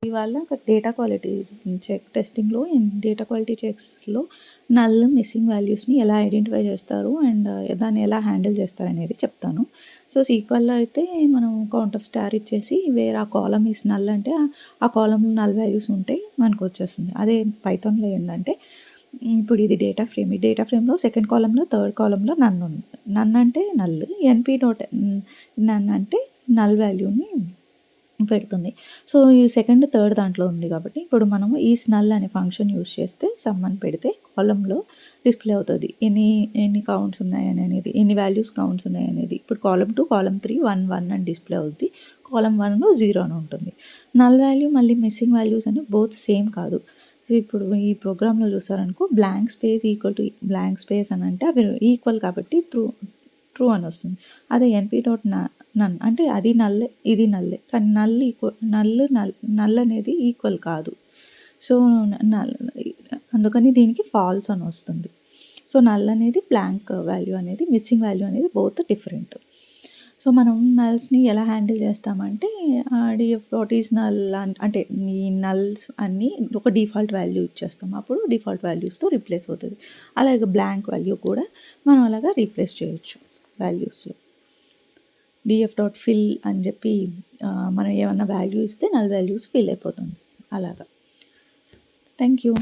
ఇవాళ ఒక data quality టెస్టింగ్‌లో డేటా క్వాలిటీ చెక్స్‌లో మిస్సింగ్ వాల్యూస్‌ని ఎలా ఐడెంటిఫై చేస్తారు అండ్ దాన్ని ఎలా హ్యాండిల్ చేస్తారనేది చెప్తాను. సో, సీక్వెల్‌లో అయితే మనం కౌంట్ ఆఫ్ స్టార్ ఇచ్చేసి వేర్ ఆ కాలమ్ ఈస్ నల్ అంటే ఆ కాలమ్‌లో నల్ వాల్యూస్ ఉంటే మనకొచ్చేస్తుంది. అదే పైథాన్‌లో ఏందంటే ఇప్పుడు ఇది డేటా ఫ్రేమ్. ఈ డేటా ఫ్రేమ్‌లో సెకండ్ కాలమ్‌లో, థర్డ్ కాలమ్‌లో నన్ ఉంది. నన్ అంటే నల్. ఎన్‌పి డాట్ నన్ అంటే నల్ వాల్యూని పెడుతుంది. సో, ఈ సెకండ్, థర్డ్ దాంట్లో ఉంది కాబట్టి, ఇప్పుడు మనము ఈ స్నల్ అనే ఫంక్షన్ యూజ్ చేస్తే సమ్ అని పెడితే కాలమ్‌లో డిస్‌ప్లే అవుతది. ఎన్ని కౌంట్స్ ఉన్నాయనేది, ఎన్ని వాల్యూస్ కౌంట్స్ ఉన్నాయనేది. ఇప్పుడు కాలమ్ 2, కాలమ్ 3 1, 1 అని డిస్‌ప్లే అవుద్ది. కాలమ్ 1లో 0 అని ఉంటుంది. నల్ వాల్యూ మళ్ళీ మిస్సింగ్ వాల్యూస్ అని బోత్ సేమ్ కాదు. సో, ఇప్పుడు ఈ ప్రోగ్రామ్‌లో చూసారనుకో blank space equal to blank space అనంటే అవి ఈక్వల్ కాబట్టి ట్రూ అనొస్తుంది. అదే ఎన్‌పి డాట్ నన్ అంటే అది నల్లే, ఇది నల్లే. కానీ నల్ అనేది ఈక్వల్ కాదు. సో, నల్ అందుకని దీనికి ఫాల్స్ అనొస్తుంది. సో, నల్ అనేది బ్లాంక్ వాల్యూ అనేది, మిస్సింగ్ వాల్యూ అనేది బోత్ డిఫరెంట్. సో, మనం నల్స్‌ని ఎలా హ్యాండిల్ చేస్తామంటే డీఎఫ్ డాట్ ఈస్ నల్ అంటే ఈ నల్స్ అన్నీ ఒక డిఫాల్ట్ వాల్యూ ఇచ్చేస్తాం. అప్పుడు డిఫాల్ట్ వాల్యూస్‌తో రీప్లేస్ అవుతది. అలాగే బ్లాంక్ వాల్యూ కూడా మనం అలాగా రీప్లేస్ చేయొచ్చు వాల్యూస్‌లో. డీఎఫ్ డాట్ ఫిల్ అని చెప్పి మనం ఏమన్నా వాల్యూ ఇస్తే నల్ వాల్యూస్ ఫిల్ అయిపోతుంది అలాగా. Thank you.